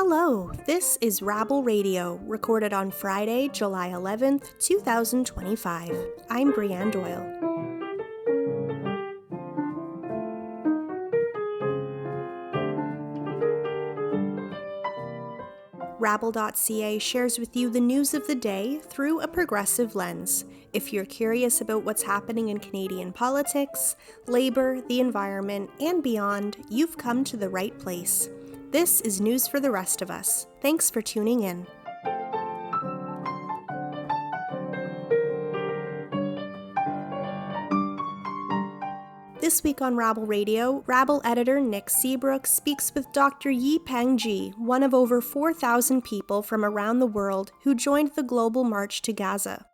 Hello, this is Rabble Radio, recorded on Friday, July 11th, 2025. I'm Brianne Doyle. Rabble.ca shares with you the news of the day through a progressive lens. If you're curious about what's happening in Canadian politics, labor, the environment, and beyond, you've come to the right place. This is news for the rest of us. Thanks for tuning in. This week on Rabble Radio, Rabble editor Nick Seebruch speaks with Dr. Yipeng Ge, one of over 4,000 people from around the world who joined the Global March to Gaza.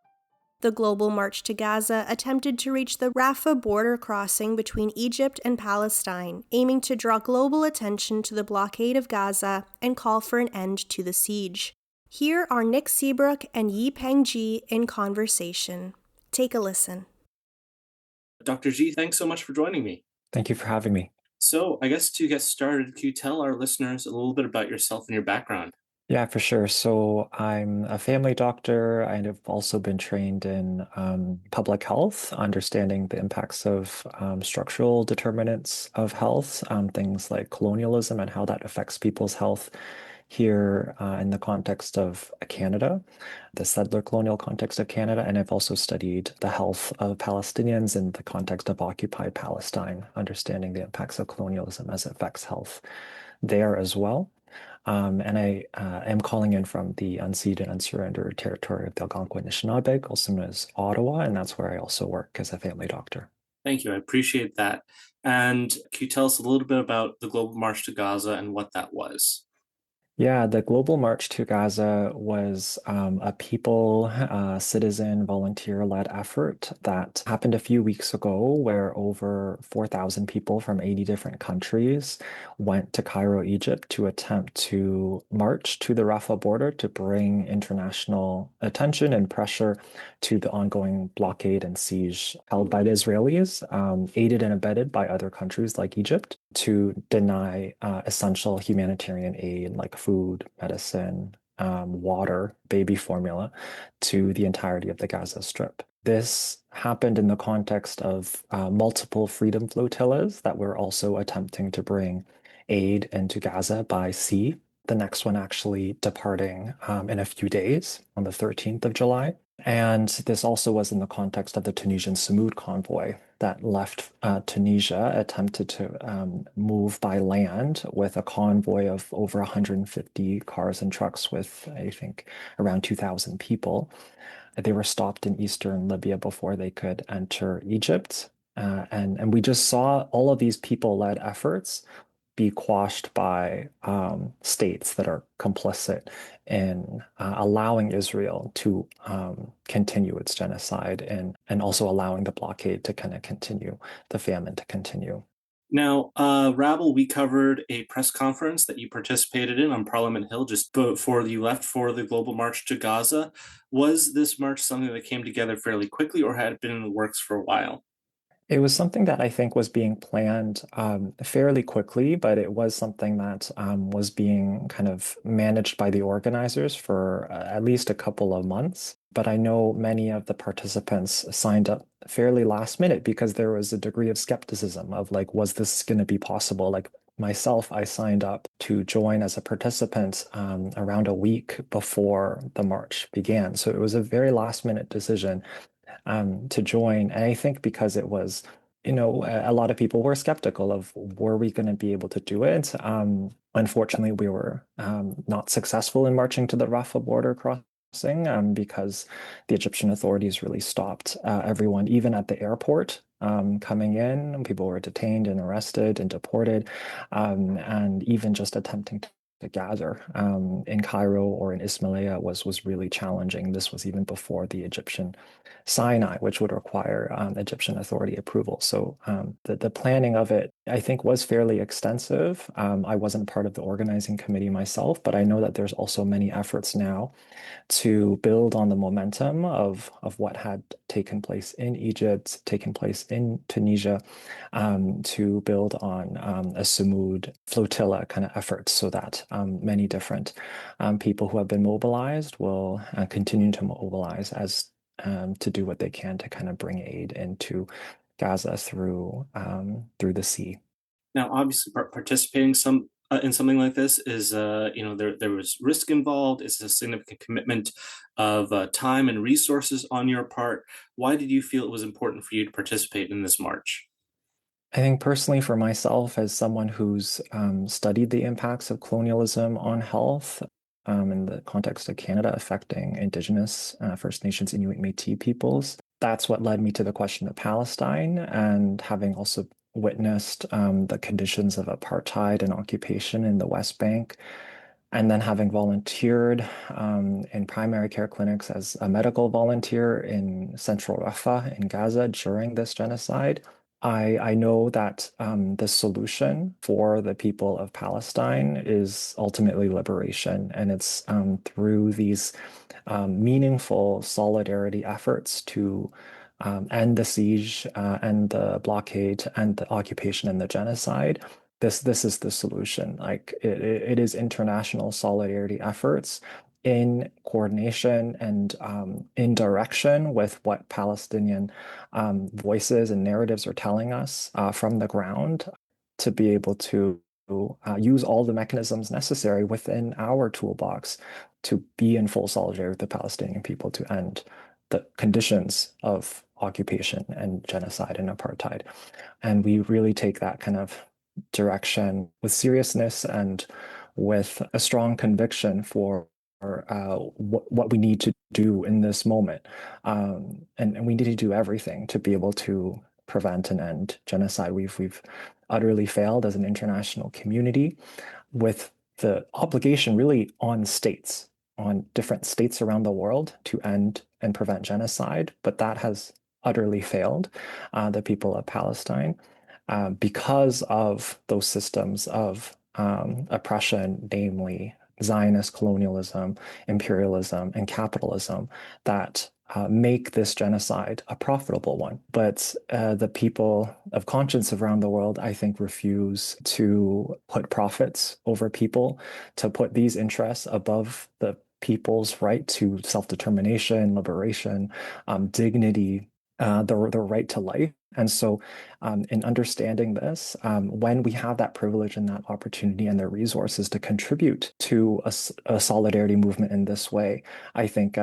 The Global March to Gaza attempted to reach the Rafah border crossing between Egypt and Palestine, aiming to draw global attention to the blockade of Gaza and call for an end to the siege. Here are Nick Seebruch and Yipeng Ge in conversation. Take a listen. Dr. Ge, thanks so much for joining me. Thank you for having me. So, I guess to get started, can you tell our listeners a little bit about yourself and your background? Yeah, for sure. So I'm a family doctor. I have also been trained in public health, understanding the impacts of structural determinants of health, things like colonialism and how that affects people's health here in the context of Canada, the settler colonial context of Canada. And I've also studied the health of Palestinians in the context of occupied Palestine, understanding the impacts of colonialism as it affects health there as well. And I am calling in from the unceded, unsurrendered territory of the Algonquin Anishinaabeg, also known as Ottawa, and that's where I also work as a family doctor. Thank you. I appreciate that. And can you tell us a little bit about the Global March to Gaza and what that was? Yeah, the Global March to Gaza was a people, citizen, volunteer-led effort that happened a few weeks ago where over 4,000 people from 80 different countries went to Cairo, Egypt to attempt to march to the Rafah border to bring international attention and pressure to the ongoing blockade and siege held by the Israelis, aided and abetted by other countries like Egypt, to deny essential humanitarian aid like food, medicine, water, baby formula to the entirety of the Gaza Strip. This happened in the context of multiple freedom flotillas that were also attempting to bring aid into Gaza by sea. The next one actually departing in a few days on the 13th of July. And this also was in the context of the Tunisian Smoud convoy that left Tunisia, attempted to move by land with a convoy of over 150 cars and trucks with, I think, around 2,000 people. They were stopped in eastern Libya before they could enter Egypt. And we just saw all of these people-led efforts be quashed by states that are complicit in allowing Israel to continue its genocide and also allowing the blockade to kind of continue, the famine to continue. Now, Rabble, we covered a press conference that you participated in on Parliament Hill just before you left for the Global March to Gaza. Was this march something that came together fairly quickly or had it been in the works for a while? It was something that I think was being planned fairly quickly, but it was something that was being kind of managed by the organizers for at least a couple of months. But I know many of the participants signed up fairly last minute because there was a degree of skepticism of like, was this going to be possible? Like myself, I signed up to join as a participant around a week before the march began. So it was a very last minute decision to join. And I think because it was, a lot of people were skeptical of were we going to be able to do it? Unfortunately, we were not successful in marching to the Rafah border crossing because the Egyptian authorities really stopped everyone, even at the airport. Coming in, people were detained and arrested and deported, and even just attempting to gather in Cairo or in Ismailia was really challenging. This was even before the Egyptian Sinai, which would require Egyptian authority approval. So the planning of it, I think, was fairly extensive. I wasn't part of the organizing committee myself, but I know that there's also many efforts now to build on the momentum of what had taken place in Egypt, taken place in Tunisia, to build on a Smoud flotilla kind of effort so that many different people who have been mobilized will continue to mobilize as to do what they can to kind of bring aid into Gaza through the sea. Now, obviously, participating in something like this is, there was risk involved. It's a significant commitment of time and resources on your part. Why did you feel it was important for you to participate in this march? I think personally for myself, as someone who's studied the impacts of colonialism on health in the context of Canada affecting Indigenous First Nations, Inuit, Métis peoples, that's what led me to the question of Palestine. And having also witnessed the conditions of apartheid and occupation in the West Bank, and then having volunteered in primary care clinics as a medical volunteer in central Rafah in Gaza during this genocide, I know that the solution for the people of Palestine is ultimately liberation. And it's through these meaningful solidarity efforts to end the siege, end the blockade, and the occupation and the genocide. This is the solution. Like it is international solidarity efforts in coordination and in direction with what Palestinian voices and narratives are telling us from the ground to be able to use all the mechanisms necessary within our toolbox to be in full solidarity with the Palestinian people to end the conditions of occupation and genocide and apartheid. And we really take that kind of direction with seriousness and with a strong conviction for what we need to do in this moment. And we need to do everything to be able to prevent and end genocide. We've utterly failed as an international community with the obligation really on states, on different states around the world to end and prevent genocide. But that has utterly failed the people of Palestine because of those systems of oppression, namely Zionist colonialism, imperialism, and capitalism that make this genocide a profitable one. But the people of conscience around the world, I think, refuse to put profits over people, to put these interests above the people's right to self-determination, liberation, dignity, the right to life. And so, in understanding this, when we have that privilege and that opportunity and the resources to contribute to a solidarity movement in this way, I think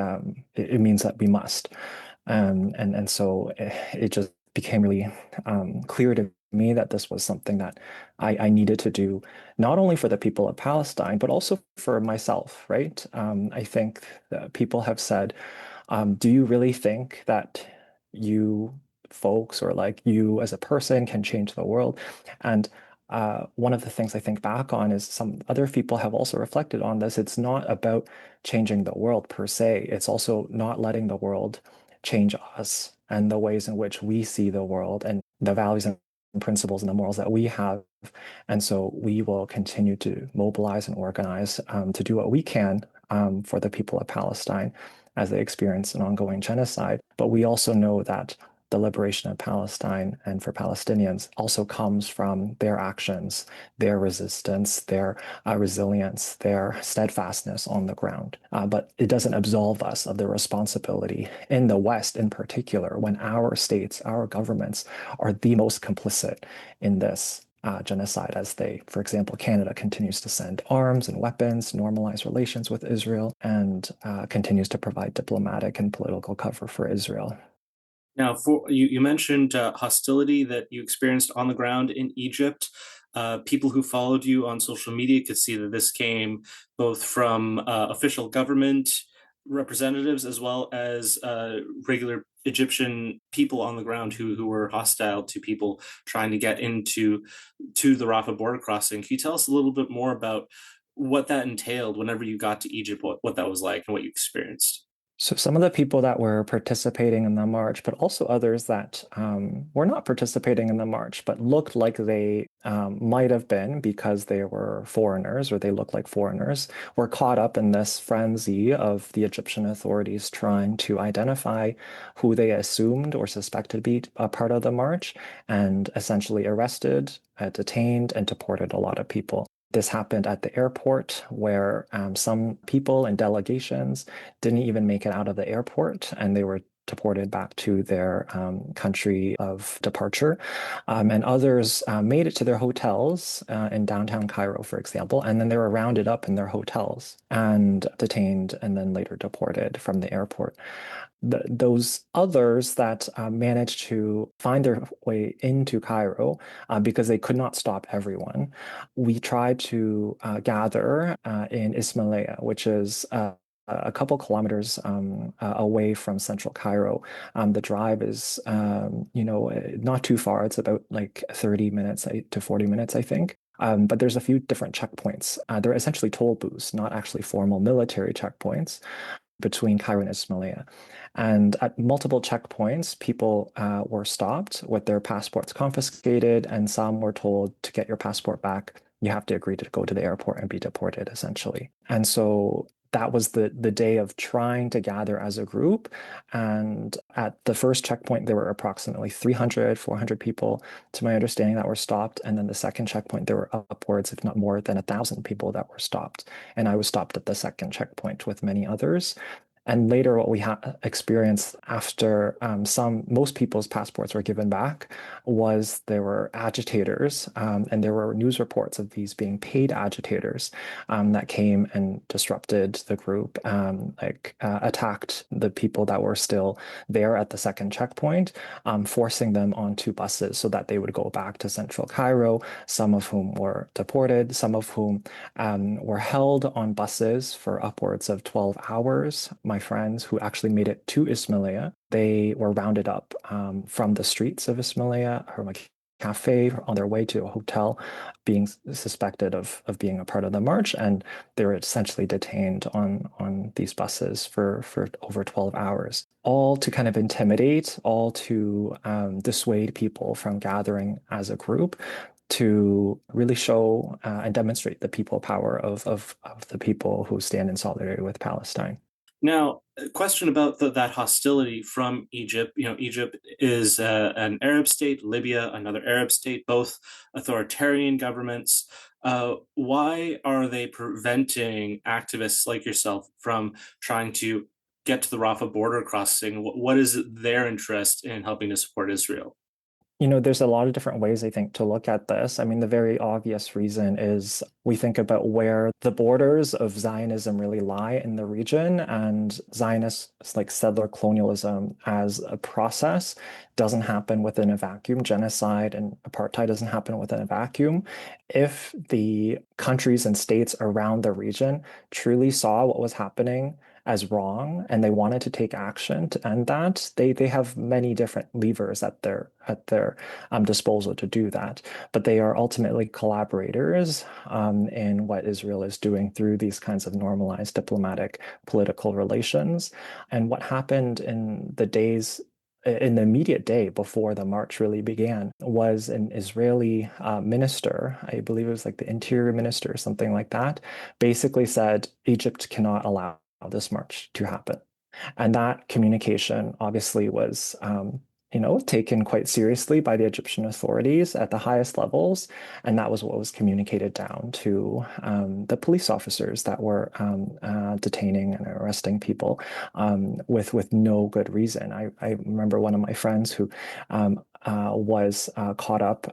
it means that we must. And so it just became really clear to me that this was something that I needed to do, not only for the people of Palestine, but also for myself, right? I think that people have said, do you really think that you folks or like you as a person can change the world? And one of the things I think back on is some other people have also reflected on this. It's not about changing the world per se. It's also not letting the world change us and the ways in which we see the world and the values and principles and the morals that we have. And so we will continue to mobilize and organize to do what we can for the people of Palestine as they experience an ongoing genocide. But we also know that the liberation of Palestine and for Palestinians also comes from their actions, their resistance, their resilience, their steadfastness on the ground. But it doesn't absolve us of the responsibility in the West in particular, when our states, our governments are the most complicit in this genocide as they, for example, Canada continues to send arms and weapons, normalize relations with Israel, and continues to provide diplomatic and political cover for Israel. Now, for you mentioned hostility that you experienced on the ground in Egypt. People who followed you on social media could see that this came both from official government representatives as well as regular Egyptian people on the ground who were hostile to people trying to get to the Rafah border crossing. Can you tell us a little bit more about what that entailed whenever you got to Egypt, what that was like and what you experienced? So some of the people that were participating in the march, but also others that were not participating in the march, but looked like they might have been because they were foreigners or they looked like foreigners, were caught up in this frenzy of the Egyptian authorities trying to identify who they assumed or suspected to be a part of the march and essentially arrested, detained, and deported a lot of people. This happened at the airport where some people and delegations didn't even make it out of the airport and they were deported back to their country of departure. And others made it to their hotels in downtown Cairo, for example, and then they were rounded up in their hotels and detained and then later deported from the airport. Those others that managed to find their way into Cairo because they could not stop everyone, we tried to gather in Ismailia, which is a couple kilometers away from central Cairo. The drive is, not too far. It's about like 30 minutes to 40 minutes, I think. But there's a few different checkpoints. They're essentially toll booths, not actually formal military checkpoints between Cairo and Ismailia. And at multiple checkpoints, people were stopped with their passports confiscated, and some were told to get your passport back, you have to agree to go to the airport and be deported, essentially. And so that was the day of trying to gather as a group. And at the first checkpoint, there were approximately 300, 400 people, to my understanding, that were stopped. And then the second checkpoint, there were upwards, if not more than 1,000 people that were stopped. And I was stopped at the second checkpoint with many others. And later, what we experienced after most people's passports were given back was there were agitators, and there were news reports of these being paid agitators that came and disrupted the group, attacked the people that were still there at the second checkpoint, forcing them onto buses so that they would go back to central Cairo, some of whom were deported, some of whom were held on buses for upwards of 12 hours. My friends who actually made it to Ismailia, they were rounded up from the streets of Ismailia, from a cafe on their way to a hotel, being suspected of being a part of the march, and they were essentially detained on these buses for over 12 hours, all to kind of intimidate, all to dissuade people from gathering as a group, to really show and demonstrate the people power of the people who stand in solidarity with Palestine. Now, a question about that hostility from Egypt. Egypt is an Arab state, Libya, another Arab state, both authoritarian governments. Why are they preventing activists like yourself from trying to get to the Rafah border crossing? What is their interest in helping to support Israel? There's a lot of different ways, I think, to look at this. I mean, the very obvious reason is we think about where the borders of Zionism really lie in the region, and Zionists, like settler colonialism as a process, doesn't happen within a vacuum. Genocide and apartheid doesn't happen within a vacuum. If the countries and states around the region truly saw what was happening as wrong and they wanted to take action to end that, they have many different levers at their disposal to do that. But they are ultimately collaborators in what Israel is doing through these kinds of normalized diplomatic political relations. And what happened in the immediate day before the march really began was an Israeli minister, I believe it was like the interior minister or something like that, basically said Egypt cannot allow this march to happen. And that communication obviously was, taken quite seriously by the Egyptian authorities at the highest levels. And that was what was communicated down to the police officers that were detaining and arresting people with no good reason. I remember one of my friends who was caught up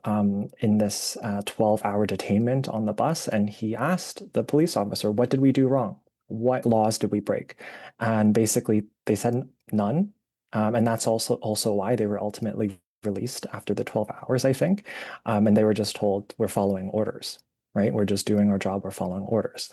in this 12-hour detainment on the bus, and he asked the police officer, "What did we do wrong? What laws did we break?" And basically, they said none. And that's also why they were ultimately released after the 12 hours, I think. And they were just told, we're following orders, right? We're just doing our job, we're following orders.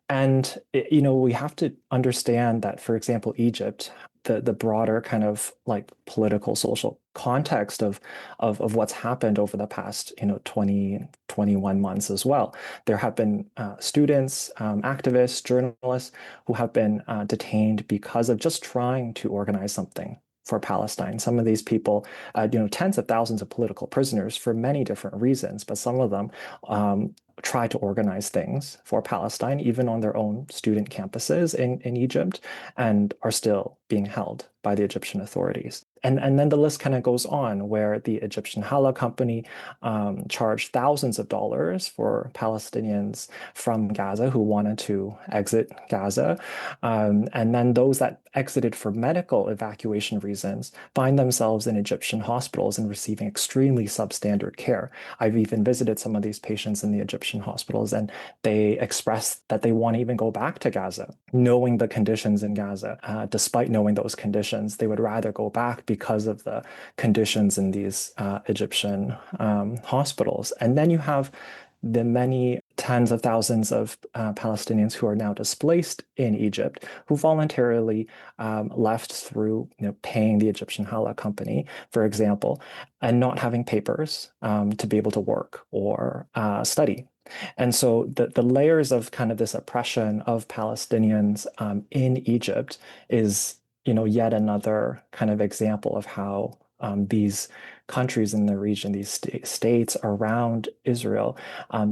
And we have to understand that, for example, Egypt, the broader kind of like political, social context of what's happened over the past 20, 21 months as well. There have been students, activists, journalists who have been detained because of just trying to organize something for Palestine. Some of these people, tens of thousands of political prisoners for many different reasons, but some of them try to organize things for Palestine, even on their own student campuses in Egypt, and are still being held by the Egyptian authorities. And then the list kind of goes on, where the Egyptian Hala company charged thousands of dollars for Palestinians from Gaza who wanted to exit Gaza. And then those that exited for medical evacuation reasons find themselves in Egyptian hospitals and receiving extremely substandard care. I've even visited some of these patients in the Egyptian hospitals, and they express that they want to even go back to Gaza, knowing the conditions in Gaza. Despite knowing those conditions, they would rather go back because of the conditions in these Egyptian hospitals. And then you have the many tens of thousands of Palestinians who are now displaced in Egypt, who voluntarily left through paying the Egyptian Hala company, for example, and not having papers to be able to work or study. And so the layers of kind of this oppression of Palestinians in Egypt is, yet another kind of example of how these countries in the region, these states around Israel,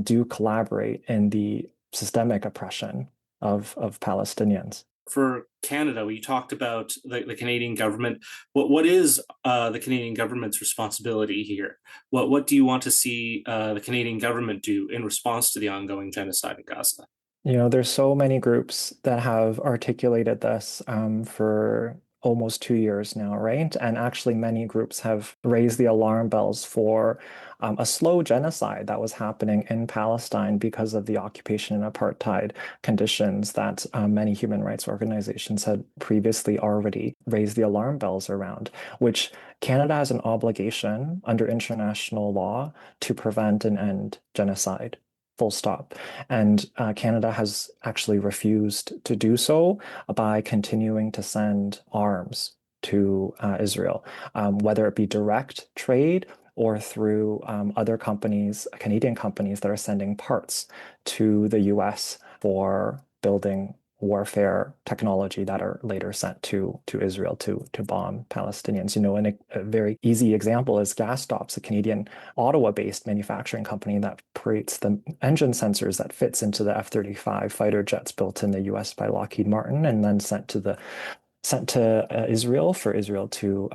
do collaborate in the systemic oppression of Palestinians. For Canada, we talked about the Canadian government. What is the Canadian government's responsibility here? What do you want to see the Canadian government do in response to the ongoing genocide in Gaza? There's so many groups that have articulated this for almost 2 years now, right? And actually, many groups have raised the alarm bells for a slow genocide that was happening in Palestine because of the occupation and apartheid conditions that many human rights organizations had previously already raised the alarm bells around, which Canada has an obligation under international law to prevent and end genocide. Full stop. And Canada has actually refused to do so by continuing to send arms to Israel, whether it be direct trade or through other companies, Canadian companies that are sending parts to the US for building warfare technology that are later sent to Israel to bomb Palestinians. And a very easy example is Gasstops, a Canadian Ottawa-based manufacturing company that creates the engine sensors that fits into the F-35 fighter jets built in the US by Lockheed Martin and then sent to Israel for Israel to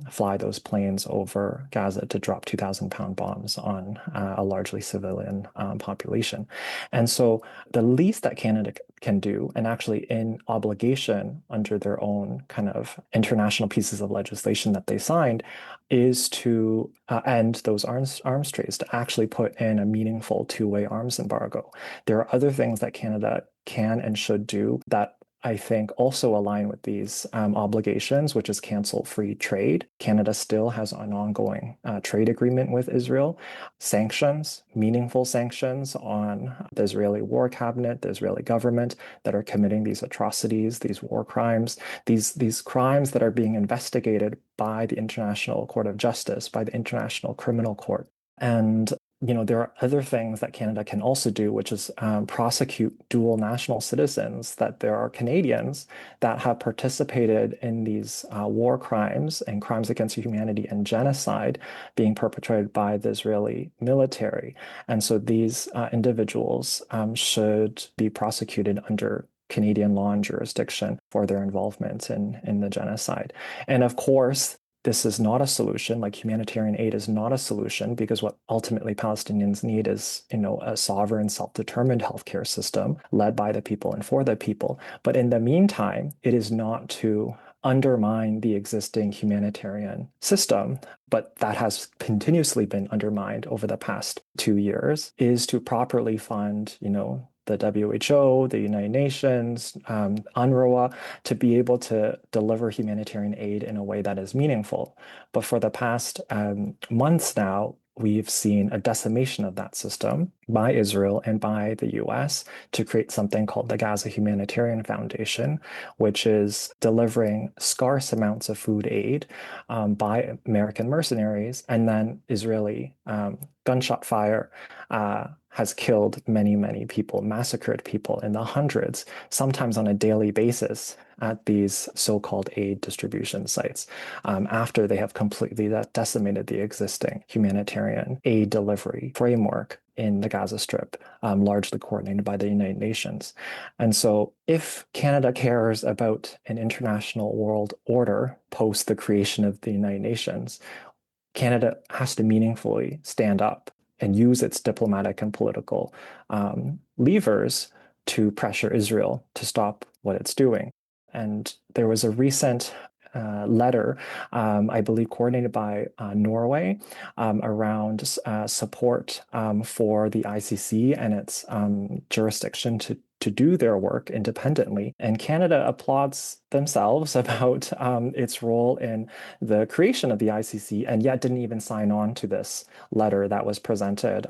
fly those planes over Gaza to drop 2,000-pound bombs on a largely civilian population. And so the least that Canada can do, and actually in obligation under their own kind of international pieces of legislation that they signed, is to end those arms trades, to actually put in a meaningful two-way arms embargo. There are other things that Canada can and should do that I think also align with these obligations, which is cancel free trade. Canada still has an ongoing trade agreement with Israel. Sanctions, meaningful sanctions on the Israeli war cabinet, the Israeli government that are committing these atrocities, these war crimes, these crimes that are being investigated by the International Court of Justice, by the International Criminal Court. And there are other things that Canada can also do, which is prosecute dual national citizens, that there are Canadians that have participated in these war crimes and crimes against humanity and genocide being perpetrated by the Israeli military. And so these individuals should be prosecuted under Canadian law and jurisdiction for their involvement in the genocide. And of course, this is not a solution, like humanitarian aid is not a solution, because what ultimately Palestinians need is, a sovereign, self-determined healthcare system led by the people and for the people. But in the meantime, it is not to undermine the existing humanitarian system, but that has continuously been undermined over the past 2 years, is to properly fund, the WHO, the United Nations, UNRWA, to be able to deliver humanitarian aid in a way that is meaningful. But for the past months now, we've seen a decimation of that system by Israel and by the US to create something called the Gaza Humanitarian Foundation, which is delivering scarce amounts of food aid by American mercenaries, and then Israeli gunshot fire has killed many, many people, massacred people in the hundreds, sometimes on a daily basis at these so-called aid distribution sites after they have completely decimated the existing humanitarian aid delivery framework. in the Gaza Strip, largely coordinated by the United Nations. And so if Canada cares about an international world order post the creation of the United Nations, Canada has to meaningfully stand up and use its diplomatic and political levers to pressure Israel to stop what it's doing. And there was a recent letter, I believe, coordinated by Norway around support for the ICC and its jurisdiction to do their work independently. And Canada applauds themselves about its role in the creation of the ICC, and yet didn't even sign on to this letter that was presented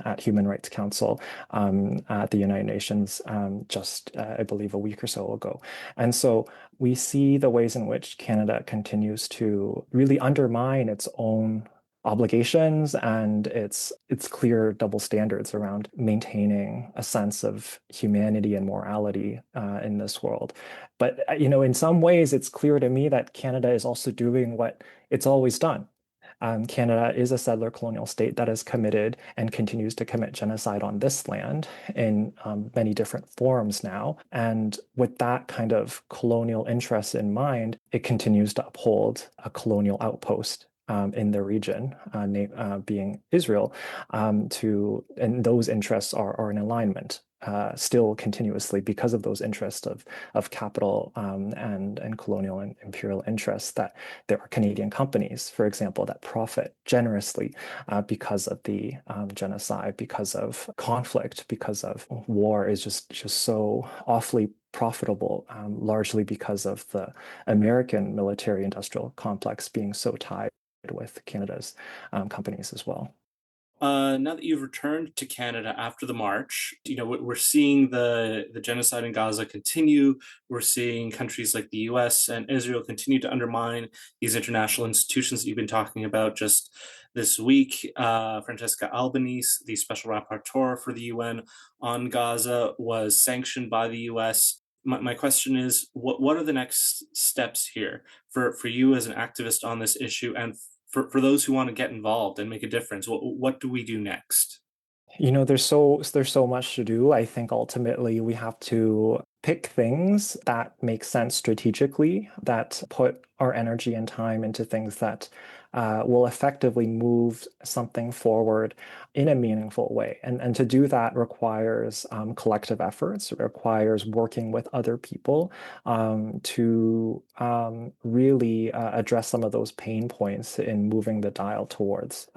at Human Rights Council at the United Nations just, I believe, a week or so ago. And so we see the ways in which Canada continues to really undermine its own obligations and its clear double standards around maintaining a sense of humanity and morality in this world. But in some ways, it's clear to me that Canada is also doing what it's always done. Canada is a settler colonial state that is committed and continues to commit genocide on this land in many different forms now. And with that kind of colonial interest in mind, it continues to uphold a colonial outpost in the region, being Israel, and those interests are in alignment. Still continuously because of those interests of capital and colonial and imperial interests, that there are Canadian companies, for example, that profit generously because of the genocide, because of conflict, because of war is just so awfully profitable, largely because of the American military industrial complex being so tied with Canada's companies as well. Now that you've returned to Canada after the march, we're seeing the genocide in Gaza continue. We're seeing countries like the US and Israel continue to undermine these international institutions that you've been talking about. Just this week, Francesca Albanese, the special rapporteur for the UN on Gaza, was sanctioned by the US. My question is, what are the next steps here for you as an activist on this issue, and for those who want to get involved and make a difference? What do we do next? There's so much to do. I think ultimately we have to pick things that make sense strategically, that put our energy and time into things that will effectively move something forward in a meaningful way. And to do that requires collective efforts. It requires working with other people to really address some of those pain points in moving the dial towards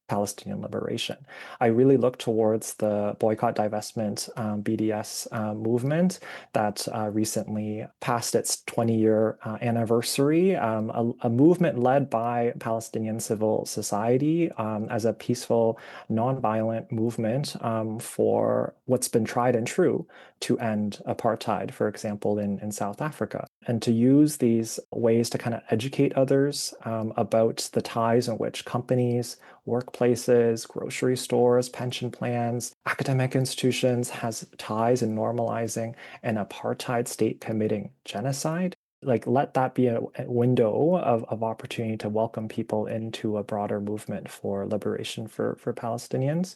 Palestinian liberation. I really look towards the boycott, divestment, BDS movement that recently passed its 20-year anniversary, a movement led by Palestinian civil society as a peaceful, nonviolent movement for what's been tried and true to end apartheid, for example, in South Africa. And to use these ways to kind of educate others about the ties in which companies, workplaces, grocery stores, pension plans, academic institutions has ties in normalizing an apartheid state committing genocide. Like, let that be a window of opportunity to welcome people into a broader movement for liberation for Palestinians,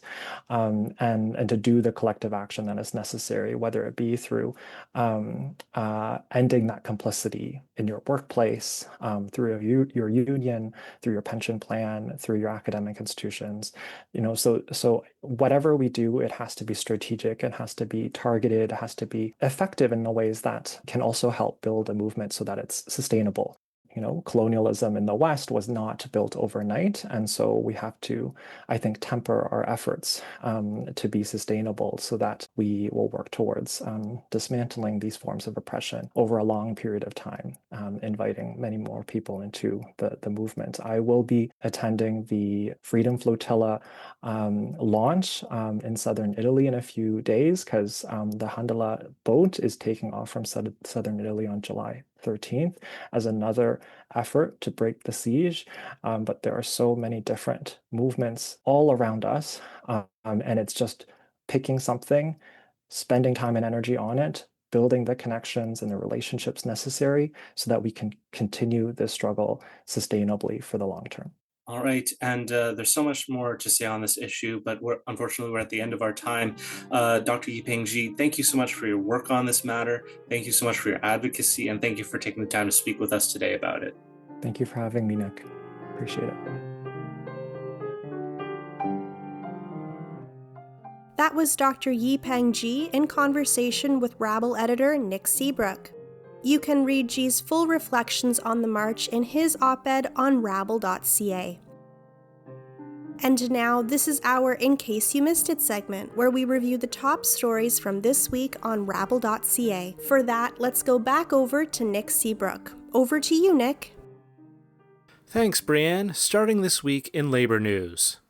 and to do the collective action that is necessary, whether it be through ending that complicity in your workplace, through your union, through your pension plan, through your academic institutions. So whatever we do, it has to be strategic, it has to be targeted, it has to be effective in the ways that can also help build a movement so that it's sustainable. Colonialism in the West was not built overnight. And so we have to, I think, temper our efforts to be sustainable so that we will work towards dismantling these forms of oppression over a long period of time, inviting many more people into the movement. I will be attending the Freedom Flotilla launch in southern Italy in a few days, because the Handala boat is taking off from southern Italy on July 13th as another effort to break the siege. But there are so many different movements all around us, and it's just picking something, spending time and energy on it, building the connections and the relationships necessary so that we can continue this struggle sustainably for the long term. All right, and there's so much more to say on this issue, but unfortunately we're at the end of our time. Dr. Yipeng Ge, thank you so much for your work on this matter. Thank you so much for your advocacy, and thank you for taking the time to speak with us today about it. Thank you for having me, Nick. Appreciate it. That was Dr. Yipeng Ge in conversation with Rabble editor Nick Seebruch. You can read Ge's full reflections on the march in his op-ed on rabble.ca. And now, this is our In Case You Missed It segment, where we review the top stories from this week on rabble.ca. For that, let's go back over to Nick Seebruch. Over to you, Nick. Thanks, Brianne. Starting this week in labor news.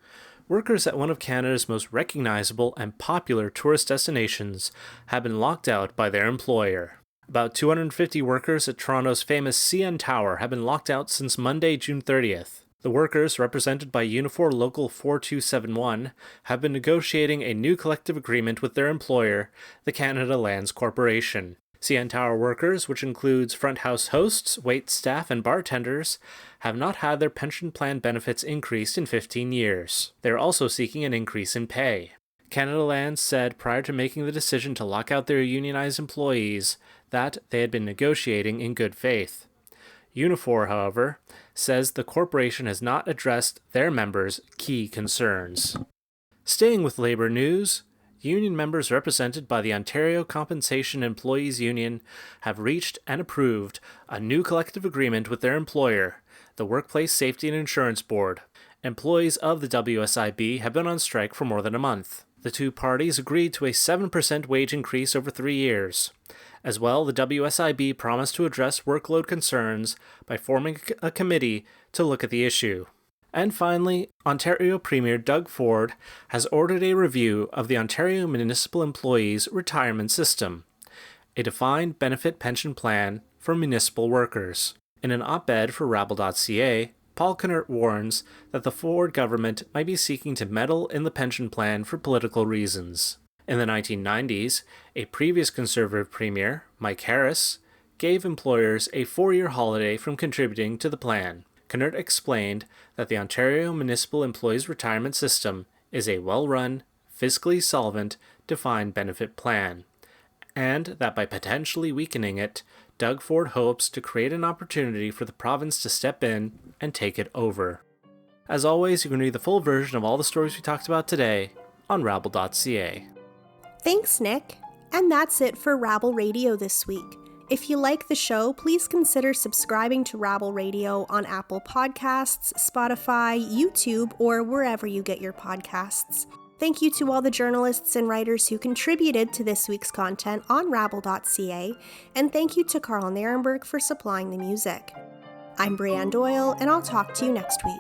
Workers at one of Canada's most recognizable and popular tourist destinations have been locked out by their employer. About 250 workers at Toronto's famous CN Tower have been locked out since Monday, June 30th. The workers, represented by Unifor Local 4271, have been negotiating a new collective agreement with their employer, the Canada Lands Corporation. CN Tower workers, which includes front house hosts, wait staff, and bartenders, have not had their pension plan benefits increased in 15 years. They are also seeking an increase in pay. Canada Lands said prior to making the decision to lock out their unionized employees that they had been negotiating in good faith. Unifor, however, says the corporation has not addressed their members' key concerns. Staying with labor news, union members represented by the Ontario Compensation Employees Union have reached and approved a new collective agreement with their employer, the Workplace Safety and Insurance Board. Employees of the WSIB have been on strike for more than a month. The two parties agreed to a 7% wage increase over 3 years. As well, the WSIB promised to address workload concerns by forming a committee to look at the issue. And finally, Ontario Premier Doug Ford has ordered a review of the Ontario Municipal Employees Retirement System, a defined benefit pension plan for municipal workers. In an op-ed for rabble.ca, Paul Knert warns that the Ford government might be seeking to meddle in the pension plan for political reasons. In the 1990s, a previous Conservative Premier, Mike Harris, gave employers a 4-year holiday from contributing to the plan. Knert explained that the Ontario Municipal Employees Retirement System is a well-run, fiscally solvent, defined benefit plan, and that by potentially weakening it, Doug Ford hopes to create an opportunity for the province to step in and take it over. As always, you can read the full version of all the stories we talked about today on rabble.ca. Thanks, Nick. And that's it for Rabble Radio this week. If you like the show, please consider subscribing to Rabble Radio on Apple Podcasts, Spotify, YouTube, or wherever you get your podcasts. Thank you to all the journalists and writers who contributed to this week's content on rabble.ca, and thank you to Carl Nierenberg for supplying the music. I'm Brianne Doyle, and I'll talk to you next week.